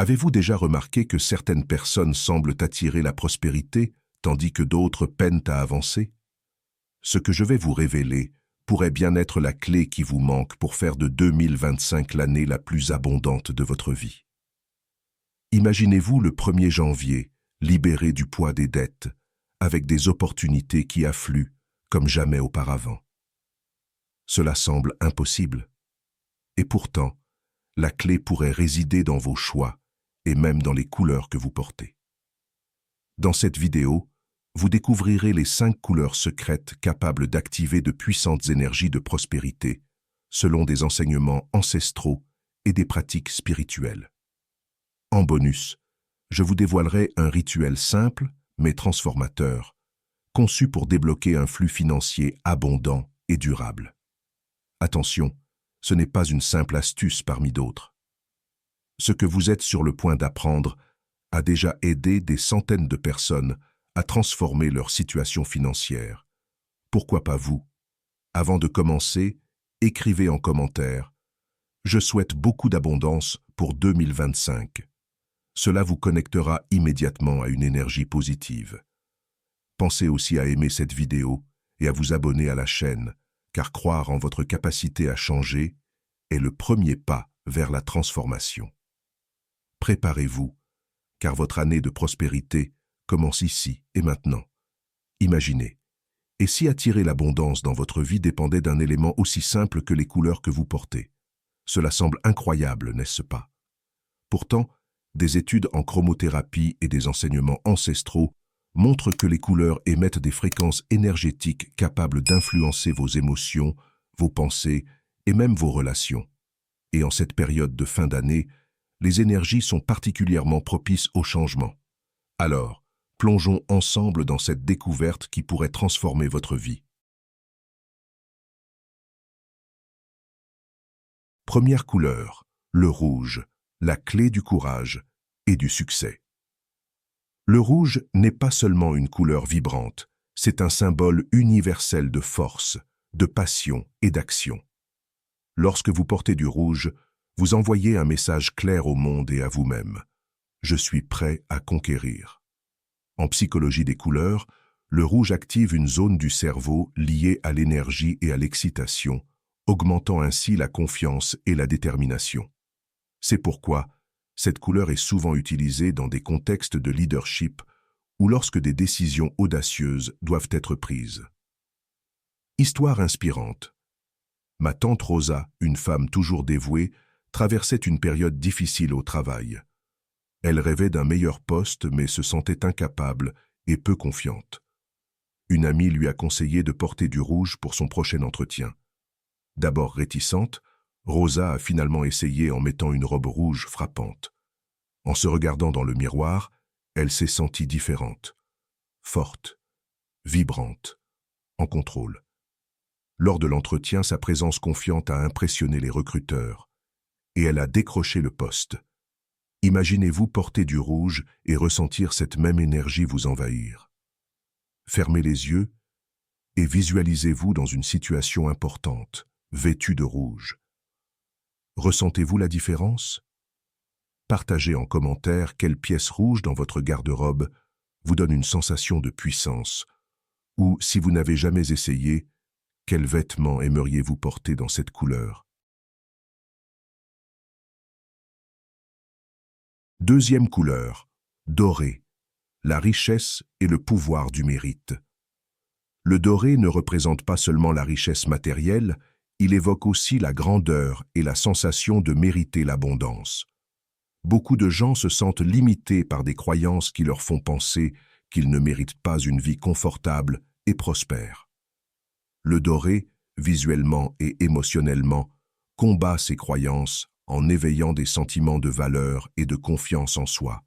Avez-vous déjà remarqué que certaines personnes semblent attirer la prospérité, tandis que d'autres peinent à avancer? Ce que je vais vous révéler pourrait bien être la clé qui vous manque pour faire de 2025 l'année la plus abondante de votre vie. Imaginez-vous le 1er janvier, libéré du poids des dettes, avec des opportunités qui affluent comme jamais auparavant. Cela semble impossible. Et pourtant, la clé pourrait résider dans vos choix et même dans les couleurs que vous portez. Dans cette vidéo, vous découvrirez les 5 couleurs secrètes capables d'activer de puissantes énergies de prospérité, selon des enseignements ancestraux et des pratiques spirituelles. En bonus, je vous dévoilerai un rituel simple mais transformateur, conçu pour débloquer un flux financier abondant et durable. Attention, ce n'est pas une simple astuce parmi d'autres. Ce que vous êtes sur le point d'apprendre a déjà aidé des centaines de personnes à transformer leur situation financière. Pourquoi pas vous? Avant de commencer, écrivez en commentaire « Je souhaite beaucoup d'abondance pour 2025 ». Cela vous connectera immédiatement à une énergie positive. Pensez aussi à aimer cette vidéo et à vous abonner à la chaîne, car croire en votre capacité à changer est le premier pas vers la transformation. Préparez-vous, car votre année de prospérité commence ici et maintenant. Imaginez, et si attirer l'abondance dans votre vie dépendait d'un élément aussi simple que les couleurs que vous portez? Cela semble incroyable, n'est-ce pas? Pourtant, des études en chromothérapie et des enseignements ancestraux montrent que les couleurs émettent des fréquences énergétiques capables d'influencer vos émotions, vos pensées et même vos relations. Et en cette période de fin d'année, les énergies sont particulièrement propices au changement. Alors, plongeons ensemble dans cette découverte qui pourrait transformer votre vie. Première couleur, le rouge, la clé du courage et du succès. Le rouge n'est pas seulement une couleur vibrante, c'est un symbole universel de force, de passion et d'action. Lorsque vous portez du rouge, vous envoyez un message clair au monde et à vous-même. Je suis prêt à conquérir. En psychologie des couleurs, le rouge active une zone du cerveau liée à l'énergie et à l'excitation, augmentant ainsi la confiance et la détermination. C'est pourquoi cette couleur est souvent utilisée dans des contextes de leadership ou lorsque des décisions audacieuses doivent être prises. Histoire inspirante. Ma tante Rosa, une femme toujours dévouée, traversait une période difficile au travail. Elle rêvait d'un meilleur poste mais se sentait incapable et peu confiante. Une amie lui a conseillé de porter du rouge pour son prochain entretien. D'abord réticente, Rosa a finalement essayé en mettant une robe rouge frappante. En se regardant dans le miroir, elle s'est sentie différente, forte, vibrante, en contrôle. Lors de l'entretien, sa présence confiante a impressionné les recruteurs et elle a décroché le poste. Imaginez-vous porter du rouge et ressentir cette même énergie vous envahir. Fermez les yeux et visualisez-vous dans une situation importante, vêtue de rouge. Ressentez-vous la différence? Partagez en commentaire quelle pièce rouge dans votre garde-robe vous donne une sensation de puissance, ou si vous n'avez jamais essayé, quel vêtement aimeriez-vous porter dans cette couleur? Deuxième couleur, doré, la richesse et le pouvoir du mérite. Le doré ne représente pas seulement la richesse matérielle, il évoque aussi la grandeur et la sensation de mériter l'abondance. Beaucoup de gens se sentent limités par des croyances qui leur font penser qu'ils ne méritent pas une vie confortable et prospère. Le doré, visuellement et émotionnellement, combat ces croyances en éveillant des sentiments de valeur et de confiance en soi.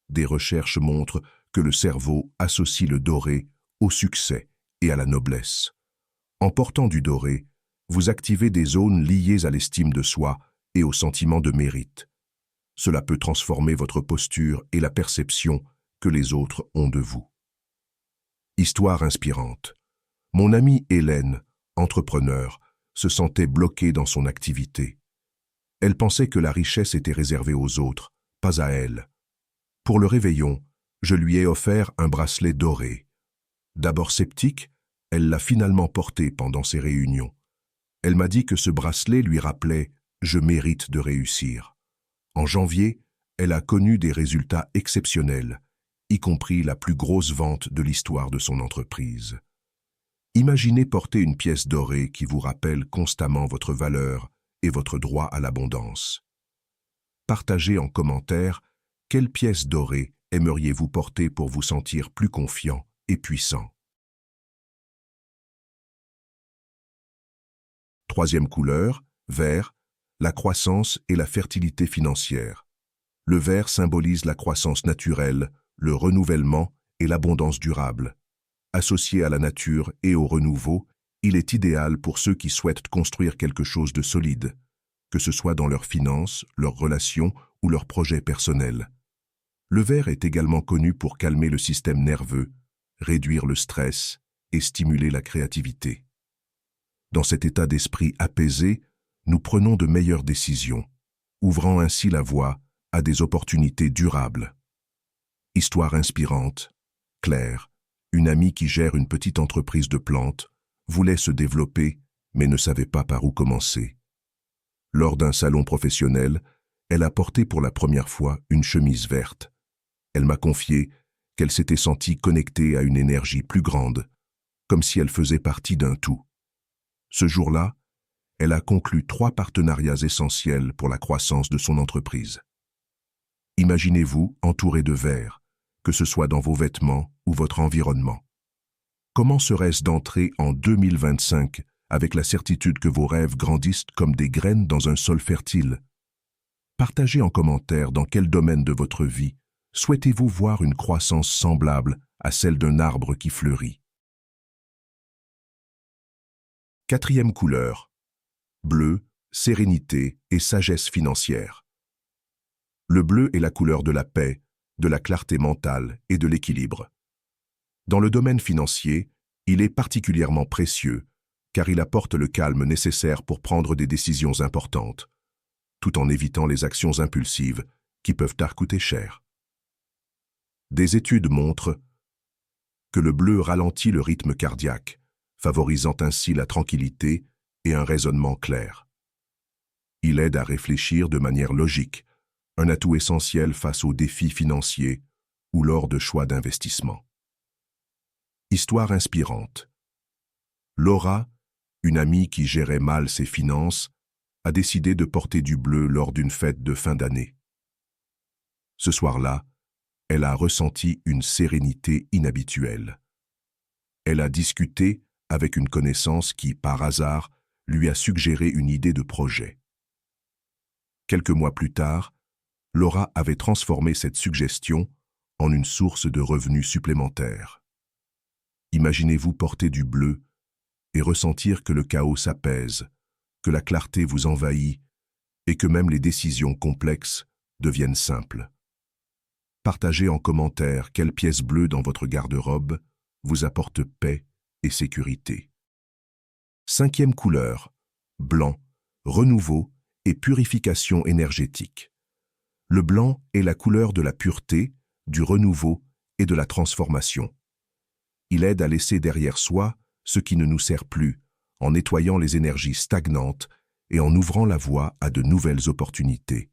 Des recherches montrent que le cerveau associe le doré au succès et à la noblesse. En portant du doré, vous activez des zones liées à l'estime de soi et au sentiment de mérite. Cela peut transformer votre posture et la perception que les autres ont de vous. Histoire inspirante. Mon amie Hélène, entrepreneur, se sentait bloquée dans son activité. Elle pensait que la richesse était réservée aux autres, pas à elle. Pour le réveillon, je lui ai offert un bracelet doré. D'abord sceptique, elle l'a finalement porté pendant ces réunions. Elle m'a dit que ce bracelet lui rappelait « je mérite de réussir ». En janvier, elle a connu des résultats exceptionnels, y compris la plus grosse vente de l'histoire de son entreprise. Imaginez porter une pièce dorée qui vous rappelle constamment votre valeur et votre droit à l'abondance. Partagez en commentaire quelle pièce dorée aimeriez-vous porter pour vous sentir plus confiant et puissant. Troisième couleur, vert, la croissance et la fertilité financière. Le vert symbolise la croissance naturelle, le renouvellement et l'abondance durable. Associé à la nature et au renouveau, il est idéal pour ceux qui souhaitent construire quelque chose de solide, que ce soit dans leurs finances, leurs relations ou leurs projets personnels. Le vert est également connu pour calmer le système nerveux, réduire le stress et stimuler la créativité. Dans cet état d'esprit apaisé, nous prenons de meilleures décisions, ouvrant ainsi la voie à des opportunités durables. Histoire inspirante, Claire, une amie qui gère une petite entreprise de plantes, voulait se développer, mais ne savait pas par où commencer. Lors d'un salon professionnel, elle a porté pour la première fois une chemise verte. Elle m'a confié qu'elle s'était sentie connectée à une énergie plus grande, comme si elle faisait partie d'un tout. Ce jour-là, elle a conclu 3 partenariats essentiels pour la croissance de son entreprise. Imaginez-vous entouré de vert, que ce soit dans vos vêtements ou votre environnement. Comment serait-ce d'entrer en 2025 avec la certitude que vos rêves grandissent comme des graines dans un sol fertile? Partagez en commentaire dans quel domaine de votre vie souhaitez-vous voir une croissance semblable à celle d'un arbre qui fleurit. Quatrième couleur, bleu, sérénité et sagesse financière. Le bleu est la couleur de la paix, de la clarté mentale et de l'équilibre. Dans le domaine financier, il est particulièrement précieux car il apporte le calme nécessaire pour prendre des décisions importantes, tout en évitant les actions impulsives qui peuvent coûter cher. Des études montrent que le bleu ralentit le rythme cardiaque, favorisant ainsi la tranquillité et un raisonnement clair. Il aide à réfléchir de manière logique, un atout essentiel face aux défis financiers ou lors de choix d'investissement. Histoire inspirante. Laura, une amie qui gérait mal ses finances, a décidé de porter du bleu lors d'une fête de fin d'année. Ce soir-là, elle a ressenti une sérénité inhabituelle. Elle a discuté avec une connaissance qui, par hasard, lui a suggéré une idée de projet. Quelques mois plus tard, Laura avait transformé cette suggestion en une source de revenus supplémentaires. Imaginez-vous porter du bleu et ressentir que le chaos s'apaise, que la clarté vous envahit et que même les décisions complexes deviennent simples. Partagez en commentaire quelle pièce bleue dans votre garde-robe vous apporte paix et sécurité. Cinquième couleur, blanc, renouveau et purification énergétique. Le blanc est la couleur de la pureté, du renouveau et de la transformation. Il aide à laisser derrière soi ce qui ne nous sert plus, en nettoyant les énergies stagnantes et en ouvrant la voie à de nouvelles opportunités.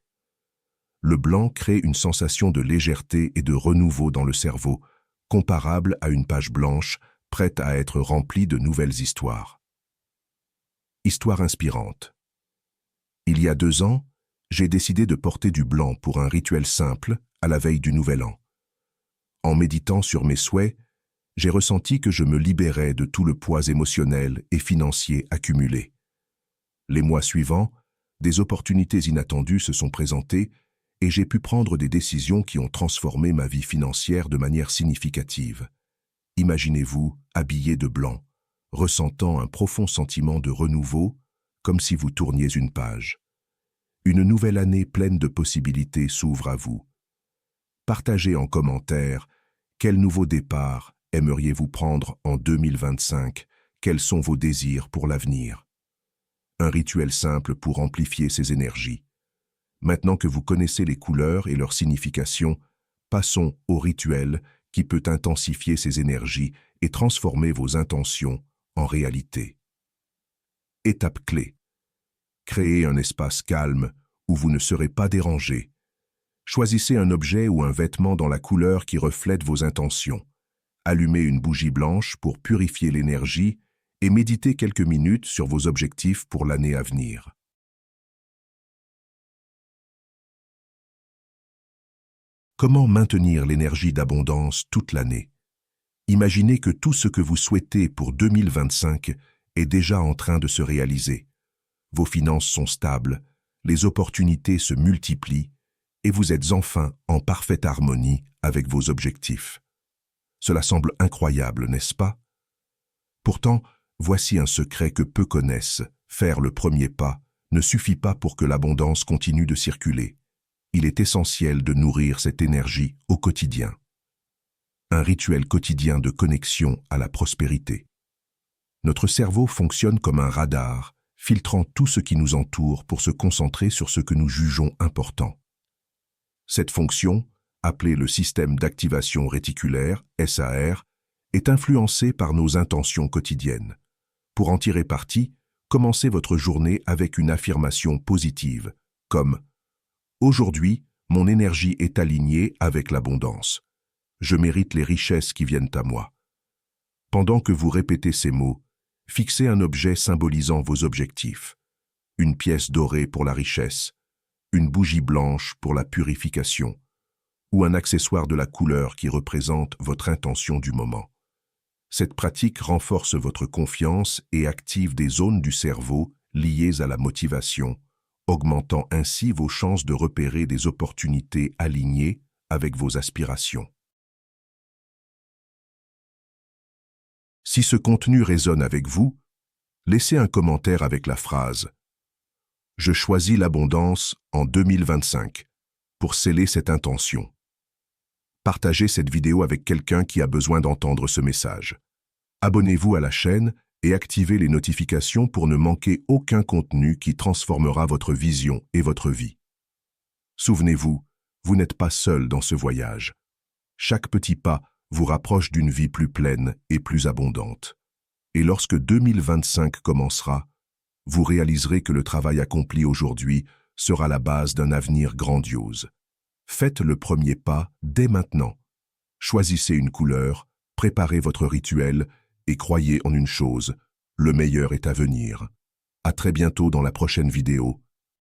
Le blanc crée une sensation de légèreté et de renouveau dans le cerveau, comparable à une page blanche prête à être remplie de nouvelles histoires. Histoire inspirante. Il y a 2 ans, j'ai décidé de porter du blanc pour un rituel simple à la veille du Nouvel An. En méditant sur mes souhaits, j'ai ressenti que je me libérais de tout le poids émotionnel et financier accumulé. Les mois suivants, des opportunités inattendues se sont présentées et j'ai pu prendre des décisions qui ont transformé ma vie financière de manière significative. Imaginez-vous habillé de blanc, ressentant un profond sentiment de renouveau, comme si vous tourniez une page. Une nouvelle année pleine de possibilités s'ouvre à vous. Partagez en commentaire quel nouveau départ aimeriez-vous prendre en 2025, quels sont vos désirs pour l'avenir. Un rituel simple pour amplifier ces énergies. Maintenant que vous connaissez les couleurs et leur signification, passons au rituel qui peut intensifier ces énergies et transformer vos intentions en réalité. Étape clé. Créez un espace calme où vous ne serez pas dérangé. Choisissez un objet ou un vêtement dans la couleur qui reflète vos intentions. Allumez une bougie blanche pour purifier l'énergie et méditez quelques minutes sur vos objectifs pour l'année à venir. Comment maintenir l'énergie d'abondance toute l'année? Imaginez que tout ce que vous souhaitez pour 2025 est déjà en train de se réaliser. Vos finances sont stables, les opportunités se multiplient et vous êtes enfin en parfaite harmonie avec vos objectifs. Cela semble incroyable, n'est-ce pas? Pourtant, voici un secret que peu connaissent. Faire le premier pas ne suffit pas pour que l'abondance continue de circuler. Il est essentiel de nourrir cette énergie au quotidien. Un rituel quotidien de connexion à la prospérité. Notre cerveau fonctionne comme un radar, filtrant tout ce qui nous entoure pour se concentrer sur ce que nous jugeons important. Cette fonction, appelée le système d'activation réticulaire, SAR, est influencée par nos intentions quotidiennes. Pour en tirer parti, commencez votre journée avec une affirmation positive, comme « Aujourd'hui, mon énergie est alignée avec l'abondance. Je mérite les richesses qui viennent à moi. » Pendant que vous répétez ces mots, fixez un objet symbolisant vos objectifs. Une pièce dorée pour la richesse, une bougie blanche pour la purification, ou un accessoire de la couleur qui représente votre intention du moment. Cette pratique renforce votre confiance et active des zones du cerveau liées à la motivation, augmentant ainsi vos chances de repérer des opportunités alignées avec vos aspirations. Si ce contenu résonne avec vous, laissez un commentaire avec la phrase « Je choisis l'abondance en 2025 » pour sceller cette intention. Partagez cette vidéo avec quelqu'un qui a besoin d'entendre ce message. Abonnez-vous à la chaîne et activez les notifications pour ne manquer aucun contenu qui transformera votre vision et votre vie. Souvenez-vous, vous n'êtes pas seul dans ce voyage. Chaque petit pas vous rapproche d'une vie plus pleine et plus abondante. Et lorsque 2025 commencera, vous réaliserez que le travail accompli aujourd'hui sera la base d'un avenir grandiose. Faites le premier pas dès maintenant. Choisissez une couleur, préparez votre rituel et croyez en une chose, le meilleur est à venir. À très bientôt dans la prochaine vidéo